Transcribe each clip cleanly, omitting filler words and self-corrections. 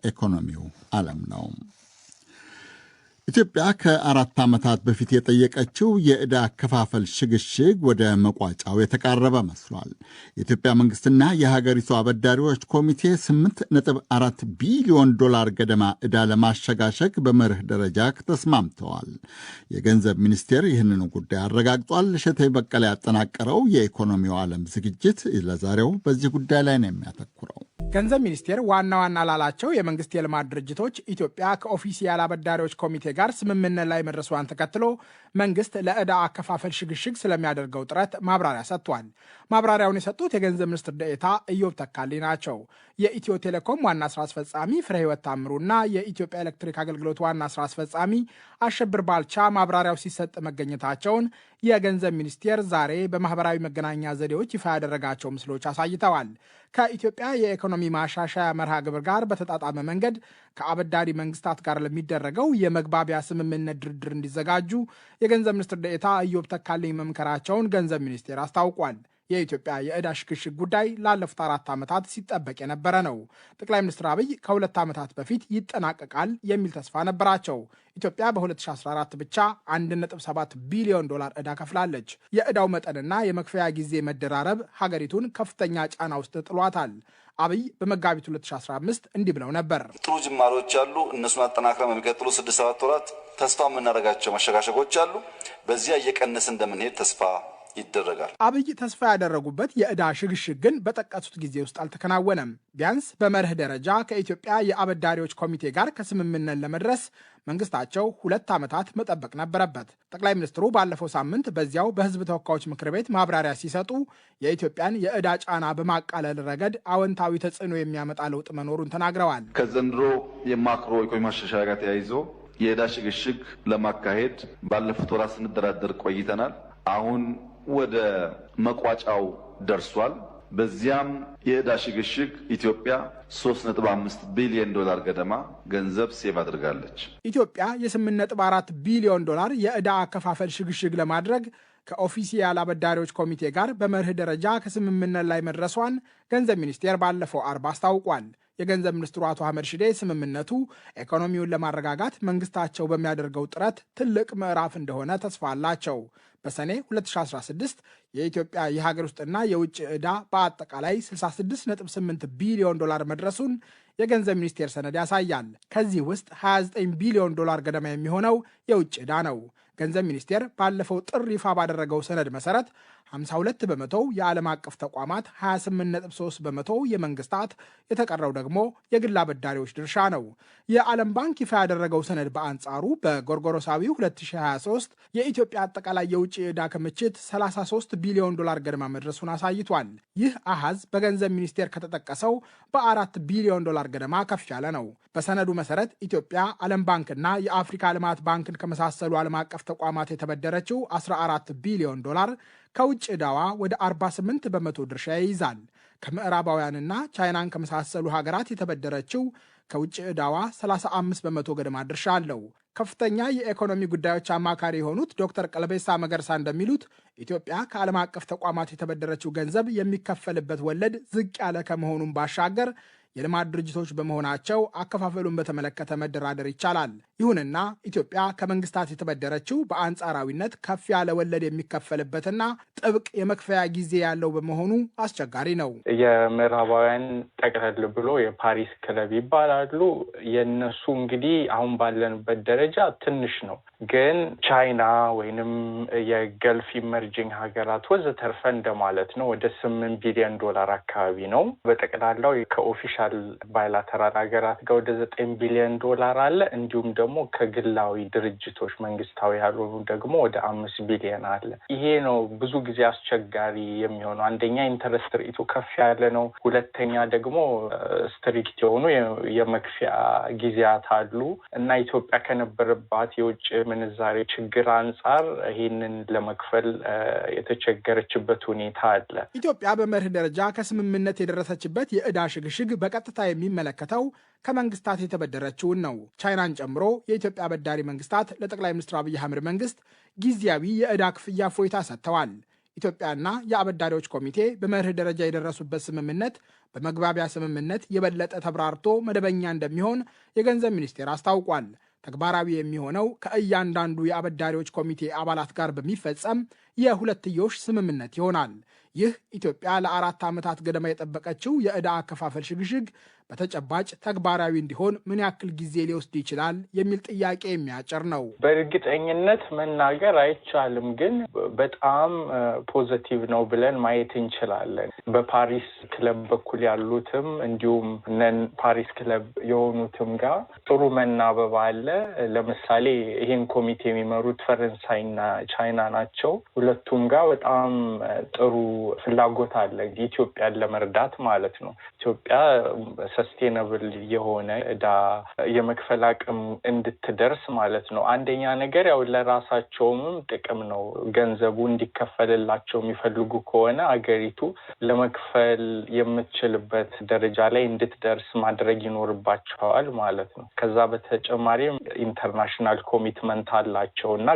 ኢኮኖሚው ዓለም ነው። ኢትዮጵያ ከ4 ዓመታት በፊት የጠየቀችው የዕዳ አከፋፈል ሽግሽግ ወደ መቋጫው የተቃረበ መስሏል። የኢትዮጵያ መንግስትና የሀገሪቱ አበዳሪዎች ኮሚቴ $8.4 ቢሊዮን ገደማ ዕዳ ለማሸጋሸግ በመርህ ደረጃ ተስማምተዋል። የገንዘብ ሚኒስቴር ይህንኑ ጉዳይ አረጋግጧል። እሸቴ በቀለ ያጠናቀረው የኢኮኖሚው ዓለም ዝግጅት ለዛሬው በዚህ ጉዳይ ላይ ነው የሚያተኩረው። ገንዘብ ሚኒስቴር ዋና ላላቸው የመንግስት የልማት ድርጅቶች ኢትዮጵያ ከኦፊሲያል አበዳሪዎች ኮሚቴ ጋር ስምምነት ላይ መድረሷን ተከትሎ መንግስት ለዕዳ አከፋፈል ሽግሽግ ስለሚያደርገው ጥረት ማብራሪያ ሰጥቷል። ማብራሪያውን የሰጡት የገንዘብ ሚኒስትር ዴኤታ ኢዮብ ተካልኝ ናቸው። የኢትዮ ቴሌኮም ዋና ስራ አስፈጻሚ ፍሬህይወት ታምሩና የኢትዮጵያ ኤሌክትሪክ አገልግሎት ዋና ስራ አስፈጻሚ አሸብር ባልቻ ማብራሪያው ሲሰጥ መገኘታቸውን የገንዘብ ሚኒስቴር ዛሬ በማህበራዊ መገናኛ ዘዴዎች ይፋ ያደረጋቸው ምስሎች አሳይተዋል። ከኢትዮጵያ የኢኮኖሚ ማሻሻያ መርሃ ግብር ጋር በተጣጣመ መንገድ ከአበዳሪ መንግስታት ጋር ለሚደረገው የመግባቢያ ስምምነት ድርድር እንዲዘጋጁ የገንዘብ ሚኒስትር ዴኤታ ኢዮብ ተካልኝ መምከራቸውን ገንዘብ ሚኒስቴር አስታውቋል። የኢትዮጵያ የዕዳ ሽግሽግ ጉዳይ ላለፉት 4 ዓመታት ሲጠበቅ የነበረ ነው። ጠቅላይ ሚኒስትር አብይ ከ2 ዓመታት በፊት ይጠናቀቃል የሚል ተስፋ ነበራቸው። ኢትዮጵያ በ2014 ብቻ $1.7 ቢሊዮን ዕዳ ከፍላለች። የዕዳው መጠንና የመክፈያ ጊዜ መደራረብ ሀገሪቱን ከፍተኛ ጫና ውስጥ ጥሏታል። አብይ በመጋቢት 2015 እንዲህ ብለው ነበር። ጥሩ ጅማሮች አሉ። እነሱን አጠናክረን በሚቀጥሉ 6-7 ወራት ተስፋ የምናደርጋቸው መሸጋሸጎች አሉ። በዚያ እየቀነሰ እንደምንሄድ ተስፋ ይደረጋል። አብይ ተስፋ ያደረጉበት የዕዳ ሽግሽግ ግን በጠቀሱት ጊዜ ውስጥ አልተከናወነም። ቢያንስ በመርህ ደረጃ ከኢትዮጵያ የአበዳሪዎች ኮሚቴ ጋር ከስምምነት ለመድረስ መንግስታቸው 2 ዓመታት መጠበቅ ነበረበት። ጠቅላይ ሚኒስትሩ ባለፈው ሳምንት በዚያው በህዝብ ተወካዮች ምክር ቤት ማብራሪያ ሲሰጡ የኢትዮጵያን የዕዳ ጫና በማቃለል ረገድ አዎንታዊ ተጽዕኖ የሚያመጣ ለውጥ መኖሩን ተናግረዋል። ከዘንድሮ የማክሮ ኢኮኖሚ ማሻሻያ ጋር ተያይዞ የዕዳ ሽግሽግ ለማካሄድ ባለፉት ወራት ስንደራደር ቆይተናል። አሁን ወደ መቋጫው ደርሷል። በዚያም የዕዳ ሽግሽግ ኢትዮጵያ $3.5 ቢሊዮን ገደማ ገንዘብ ሴቭ አድርጋለች። ኢትዮጵያ የ8.4 ቢሊዮን የዕዳ አከፋፈል ሽግሽግ ለማድረግ ከኦፊሲያል አበዳሪዎች ኮሚቴ ጋር በመርህ ደረጃ ከስምምነት ላይ መድረሷን ገንዘብ ሚኒስቴር ባለፈው አርብ አስታውቋል። የገንዘብ ሚኒስትሩ አቶ አህመድ ሺዴ ስምምነቱ ኢኮኖሚውን ለማረጋጋት መንግስታቸው በሚያደርገው ጥረት ትልቅ ምዕራፍ እንደሆነ ተስፋ አላቸው። በሰኔ 2016 የኢትዮጵያ የሀገር ውስጥና የውጭ ዕዳ በአጠቃላይ $66.8 ቢሊዮን መድረሱን የገንዘብ ሚኒስቴር ሰነድ ያሳያል። ከዚህ ውስጥ $29 ቢሊዮን ገደማ የሚሆነው የውጭ ዕዳ ነው። ገንዘብ ሚኒስቴር ባለፈው ጥር ይፋ ባደረገው ሰነድ መሰረት 52 በመቶ የዓለም አቀፍ ተቋማት፣ 28.3 በመቶ የመንግስታት፣ የተቀረው ደግሞ የግል አበዳሪዎች ድርሻ ነው። የዓለም ባንክ ይፋ ያደረገው ሰነድ በአንጻሩ በጎርጎሮሳዊው 2023 የኢትዮጵያ አጠቃላይ የውጭ ዕዳ ክምችት $33 ቢሊዮን ገደማ መድረሱን አሳይቷል። ይህ አሃዝ በገንዘብ ሚኒስቴር ከተጠቀሰው በ4 ቢሊዮን ገደማ ከፍ ያለ ነው። በሰነዱ መሰረት ኢትዮጵያ ዓለም ባንክና የአፍሪካ ልማት ባንክን ከመሳሰሉ ዓለም አቀፍ ተቋማት የተበደረችው $14 ቢሊዮን ከውጭ ዕዳዋ ወደ 48 በመቶ ድርሻ ይይዛል። ከምዕራባውያንና ቻይናን ከመሳሰሉ ሀገራት የተበደረችው ከውጭ ዕዳዋ 35 በመቶ ገደማ ድርሻ አለው። ከፍተኛ የኢኮኖሚ ጉዳዮች አማካሪ የሆኑት ዶክተር ቀለቤሳ መገርሳ እንደሚሉት ኢትዮጵያ ከዓለም አቀፍ ተቋማት የተበደረችው ገንዘብ የሚከፈልበት ወለድ ዝቅ ያለ ከመሆኑም ባሻገር የልማት ድርጅቶች በመሆናቸው አከፋፈሉን በተመለከተ መደራደር ይቻላል። ይሁንና ኢትዮጵያ ከመንግስታት የተበደረችው በአንጻራዊነት ከፍ ያለ ወለድ የሚከፈልበትና ጥብቅ የመክፈያ ጊዜ ያለው በመሆኑ አስቸጋሪ ነው። የምዕራባውያን ጠቅለል ብሎ የፓሪስ ክለብ ይባላሉ። የነሱ እንግዲህ አሁን ባለንበት ደረጃ ትንሽ ነው፣ ግን ቻይና ወይንም የገልፍ ኢመርጂንግ ሀገራት ወዘተርፈ እንደማለት ነው። ወደ $8 ቢሊዮን አካባቢ ነው። በጠቅላላው ከኦፊሻል ባይላተራል ሀገራት ጋር ወደ $9 ቢሊዮን አለ። እንዲሁም ደግሞ ከግላዊ ድርጅቶች መንግስታዊ ያልሆኑ ደግሞ ወደ $5 ቢሊዮን አለ። ይሄ ነው ብዙ ጊዜ አስቸጋሪ የሚሆነው። አንደኛ ኢንተረስት ሬቱ ከፍ ያለ ነው። ሁለተኛ ደግሞ ስትሪክት የሆኑ የመክፈያ ጊዜያት አሉ እና ኢትዮጵያ ከነበረባት የውጭ ምንዛሬ ችግር አንጻር ይህንን ለመክፈል የተቸገረችበት ሁኔታ አለ። ኢትዮጵያ በመርህ ደረጃ ከስምምነት የደረሰችበት የዕዳ ሽግሽግ በቀጥታ የሚመለከተው ከመንግስታት የተበደረችውን ነው። ቻይናን ጨምሮ የኢትዮጵያ አበዳሪ መንግስታት ለጠቅላይ ሚኒስትር አብይ አህመድ መንግስት ጊዜያዊ የዕዳ ክፍያ እፎይታ ሰጥተዋል። ኢትዮጵያና የአበዳሪዎች ኮሚቴ በመርህ ደረጃ የደረሱበት ስምምነት በመግባቢያ ስምምነት የበለጠ ተብራርቶ መደበኛ እንደሚሆን የገንዘብ ሚኒስቴር አስታውቋል። ተግባራዊ የሚሆነው ከእያንዳንዱ የአበዳሪዎች ኮሚቴ አባላት ጋር በሚፈጸም የሁለትዮሽ ስምምነት ይሆናል። ይህ ኢትዮጵያ ለ4 ዓመታት ገደማ የጠበቀችው የዕዳ አከፋፈል ሽግሽግ በተጨባጭ ተግባራዊ እንዲሆን ምን ያክል ጊዜ ሊወስድ ይችላል የሚል ጥያቄ የሚያጭር ነው። በእርግጠኝነት መናገር አይቻልም፣ ግን በጣም ፖዚቲቭ ነው ብለን ማየት እንችላለን። በፓሪስ ክለብ በኩል ያሉትም እንዲሁም ነን ፓሪስ ክለብ የሆኑትም ጋር ጥሩ መናበብ አለ። ለምሳሌ ይህን ኮሚቴ የሚመሩት ፈረንሳይና ቻይና ናቸው። ሁለቱም ጋር በጣም ጥሩ ፍላጎት አለ ኢትዮጵያን ለመርዳት ማለት ነው። ኢትዮጵያ ሰስቴነብል የሆነ ዕዳ የመክፈል አቅም እንድትደርስ ማለት ነው። አንደኛ ነገር ያው ለራሳቸውም ጥቅም ነው። ገንዘቡ እንዲከፈልላቸው የሚፈልጉ ከሆነ አገሪቱ ለመክፈል የምትችልበት ደረጃ ላይ እንድትደርስ ማድረግ ይኖርባቸዋል ማለት ነው። ከዛ በተጨማሪም ኢንተርናሽናል ኮሚትመንት አላቸው እና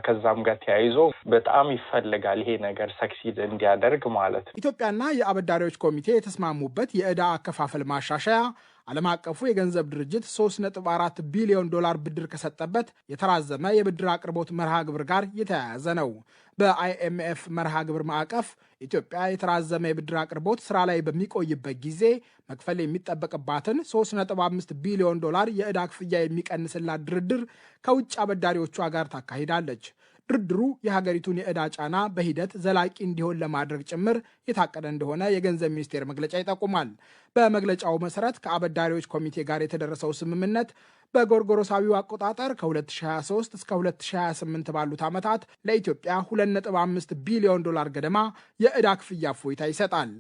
ከዛም ጋር ተያይዞ በጣም ይፈልጋል ይሄ ነገር ሰክሲድ እንዲያደርግ ማለት ነው። ኢትዮጵያና የአበዳሪዎች ኮሚቴ የተስማሙበት የዕዳ አከፋፈል ማሻሻያ ዓለም አቀፉ የገንዘብ ድርጅት $3.4 ቢሊዮን ብድር ከሰጠበት የተራዘመ የብድር አቅርቦት መርሃ ግብር ጋር የተያያዘ ነው። በአይኤምኤፍ መርሃ ግብር ማዕቀፍ ኢትዮጵያ የተራዘመ የብድር አቅርቦት ስራ ላይ በሚቆይበት ጊዜ መክፈል የሚጠበቅባትን $3.5 ቢሊዮን የዕዳ ክፍያ የሚቀንስላት ድርድር ከውጭ አበዳሪዎቿ ጋር ታካሂዳለች። ድርድሩ የሀገሪቱን የዕዳ ጫና በሂደት ዘላቂ እንዲሆን ለማድረግ ጭምር የታቀደ እንደሆነ የገንዘብ ሚኒስቴር መግለጫ ይጠቁማል። በመግለጫው መሰረት ከአበዳሪዎች ኮሚቴ ጋር የተደረሰው ስምምነት በጎርጎሮሳዊው አቆጣጠር ከ2023 እስከ 2028 ባሉት ዓመታት ለኢትዮጵያ $2.5 ቢሊዮን ገደማ የዕዳ ክፍያ እፎይታ ይሰጣል።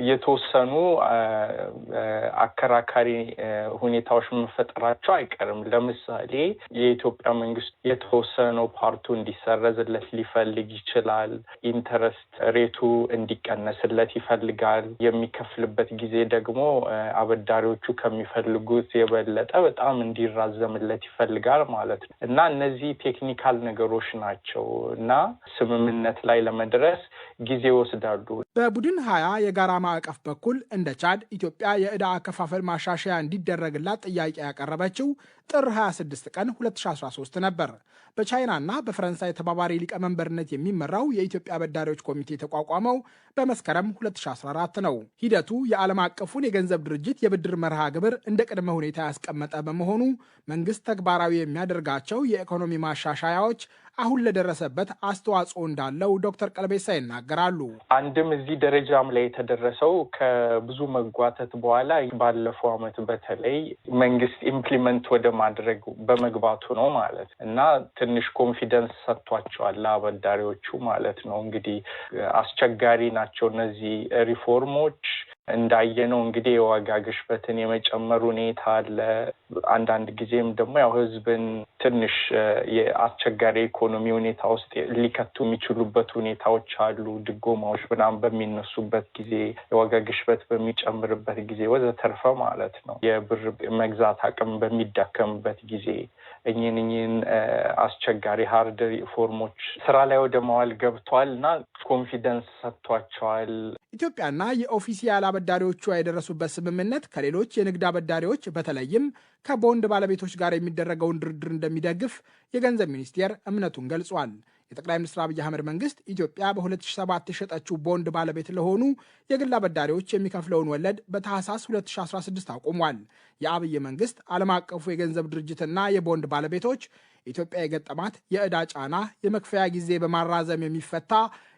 የተወሰኑ አከራካሪ ሁኔታዎች መፈጠራቸው አይቀርም። ለምሳሌ የኢትዮጵያ መንግስት የተወሰነው ፓርቱ እንዲሰረዝለት ሊፈልግ ይችላል። ኢንተረስት ሬቱ እንዲቀነስለት ይፈልጋል። የሚከፍልበት ጊዜ ደግሞ አበዳሪዎቹ ከሚፈልጉት የበለጠ በጣም እንዲራዘምለት ይፈልጋል ማለት ነው እና እነዚህ ቴክኒካል ነገሮች ናቸው እና ስምምነት ላይ ለመድረስ ጊዜ ይወስዳሉ። በቡድን 20 የጋራ ማዕቀፍ በኩል እንደ ቻድ ኢትዮጵያ የዕዳ አከፋፈል ማሻሻያ እንዲደረግላት ጥያቄ ያቀረበችው ጥር 26 ቀን 2013 ነበር። በቻይናና በፈረንሳይ ተባባሪ ሊቀመንበርነት የሚመራው የኢትዮጵያ አበዳሪዎች ኮሚቴ የተቋቋመው በመስከረም 2014 ነው። ሂደቱ የዓለም አቀፉን የገንዘብ ድርጅት የብድር መርሃ ግብር እንደ ቅድመ ሁኔታ ያስቀመጠ በመሆኑ መንግስት ተግባራዊ የሚያደርጋቸው የኢኮኖሚ ማሻሻያዎች አሁን ለደረሰበት አስተዋጽኦ እንዳለው ዶክተር ቀልቤሳ ይናገራሉ። አንድም እዚህ ደረጃም ላይ የተደረሰው ከብዙ መጓተት በኋላ ባለፈው ዓመት በተለይ መንግስት ኢምፕሊመንት ወደ ማድረግ በመግባቱ ነው ማለት እና ትንሽ ኮንፊደንስ ሰጥቷቸዋል አበዳሪዎቹ ማለት ነው። እንግዲህ አስቸጋሪ ናቸው እነዚህ ሪፎርሞች። እንዳየነው እንግዲህ የዋጋ ግሽበትን የመጨመር ሁኔታ አለ። አንዳንድ ጊዜም ደግሞ ያው ህዝብን ትንሽ የአስቸጋሪ ኢኮኖሚ ሁኔታ ውስጥ ሊከቱ የሚችሉበት ሁኔታዎች አሉ። ድጎማዎች ምናምን በሚነሱበት ጊዜ፣ የዋጋ ግሽበት በሚጨምርበት ጊዜ ወዘተርፈ ማለት ነው። የብር መግዛት አቅም በሚዳከምበት ጊዜ እኚህን አስቸጋሪ ሃርድ ሪፎርሞች ስራ ላይ ወደ መዋል ገብቷል እና ኮንፊደንስ ሰጥቷቸዋል። ኢትዮጵያና የኦፊሲያል አበዳሪዎቿ የደረሱበት ስምምነት ከሌሎች የንግድ አበዳሪዎች በተለይም ከቦንድ ባለቤቶች ጋር የሚደረገውን ድርድር እንደሚደግፍ የገንዘብ ሚኒስቴር እምነቱን ገልጿል። የጠቅላይ ሚኒስትር አብይ አህመድ መንግስት ኢትዮጵያ በ2007 የሸጠችው ቦንድ ባለቤት ለሆኑ የግል አበዳሪዎች የሚከፍለውን ወለድ በታህሳስ 2016 አቁሟል። የአብይ መንግስት ዓለም አቀፉ የገንዘብ ድርጅትና የቦንድ ባለቤቶች ኢትዮጵያ የገጠማት የዕዳ ጫና የመክፈያ ጊዜ በማራዘም የሚፈታ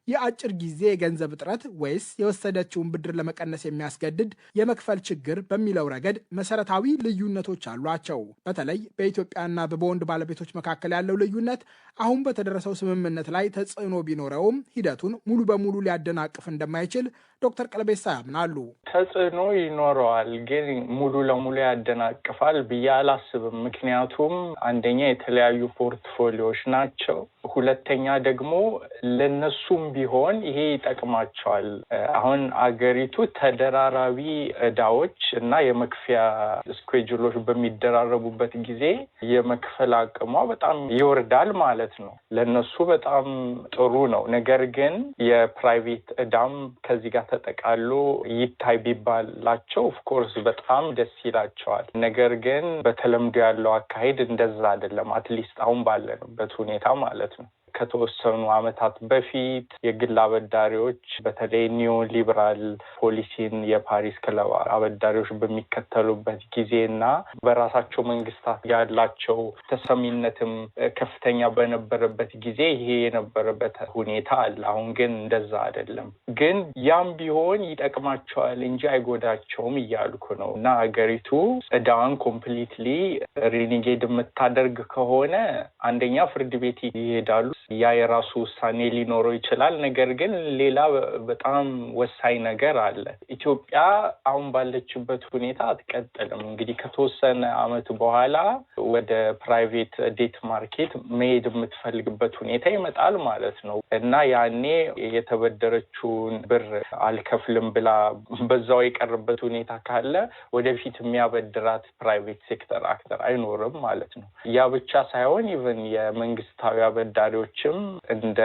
የአጭር ጊዜ የገንዘብ እጥረት ወይስ የወሰደችውን ብድር ለመቀነስ የሚያስገድድ የመክፈል ችግር በሚለው ረገድ መሰረታዊ ልዩነቶች አሏቸው። በተለይ በኢትዮጵያና በቦንድ ባለቤቶች መካከል ያለው ልዩነት አሁን በተደረሰው ስምምነት ላይ ተጽዕኖ ቢኖረውም ሂደቱን ሙሉ በሙሉ ሊያደናቅፍ እንደማይችል ዶክተር ቀልቤሳ ያምናሉ። ተጽዕኖ ይኖረዋል፣ ግን ሙሉ ለሙሉ ያደናቅፋል ብዬ አላስብም። ምክንያቱም አንደኛ የተለያዩ ፖርትፎሊዮዎች ናቸው። ሁለተኛ ደግሞ ለነሱም ቢሆን ይሄ ይጠቅማቸዋል። አሁን አገሪቱ ተደራራቢ እዳዎች እና የመክፈያ ስኬጁሎች በሚደራረቡበት ጊዜ የመክፈል አቅሟ በጣም ይወርዳል ማለት ነው። ለነሱ በጣም ጥሩ ነው። ነገር ግን የፕራይቬት እዳም ከዚህ ጋር ተጠቃሎ ይታይ ቢባላቸው ኦፍኮርስ በጣም ደስ ይላቸዋል። ነገር ግን በተለምዶ ያለው አካሄድ እንደዛ አይደለም። አትሊስት አሁን ባለንበት ሁኔታ ማለት ነው። ከተወሰኑ ዓመታት በፊት የግል አበዳሪዎች በተለይ ኒዮ ሊበራል ፖሊሲን የፓሪስ ክለብ አበዳሪዎች በሚከተሉበት ጊዜና በራሳቸው መንግስታት ያላቸው ተሰሚነትም ከፍተኛ በነበረበት ጊዜ ይሄ የነበረበት ሁኔታ አለ። አሁን ግን እንደዛ አይደለም። ግን ያም ቢሆን ይጠቅማቸዋል እንጂ አይጎዳቸውም እያልኩ ነው። እና ሀገሪቱ እዳዋን ኮምፕሊትሊ ሪኒጌድ የምታደርግ ከሆነ አንደኛ ፍርድ ቤት ይሄዳሉ። ያ የራሱ ውሳኔ ሊኖረው ይችላል። ነገር ግን ሌላ በጣም ወሳኝ ነገር አለ። ኢትዮጵያ አሁን ባለችበት ሁኔታ አትቀጥልም። እንግዲህ ከተወሰነ ዓመት በኋላ ወደ ፕራይቬት ዴት ማርኬት መሄድ የምትፈልግበት ሁኔታ ይመጣል ማለት ነው እና ያኔ የተበደረችውን ብር አልከፍልም ብላ በዛው የቀረበት ሁኔታ ካለ ወደፊት የሚያበድራት ፕራይቬት ሴክተር አክተር አይኖርም ማለት ነው። ያ ብቻ ሳይሆን ኢቭን የመንግስታዊ አበዳሪዎችም እንደ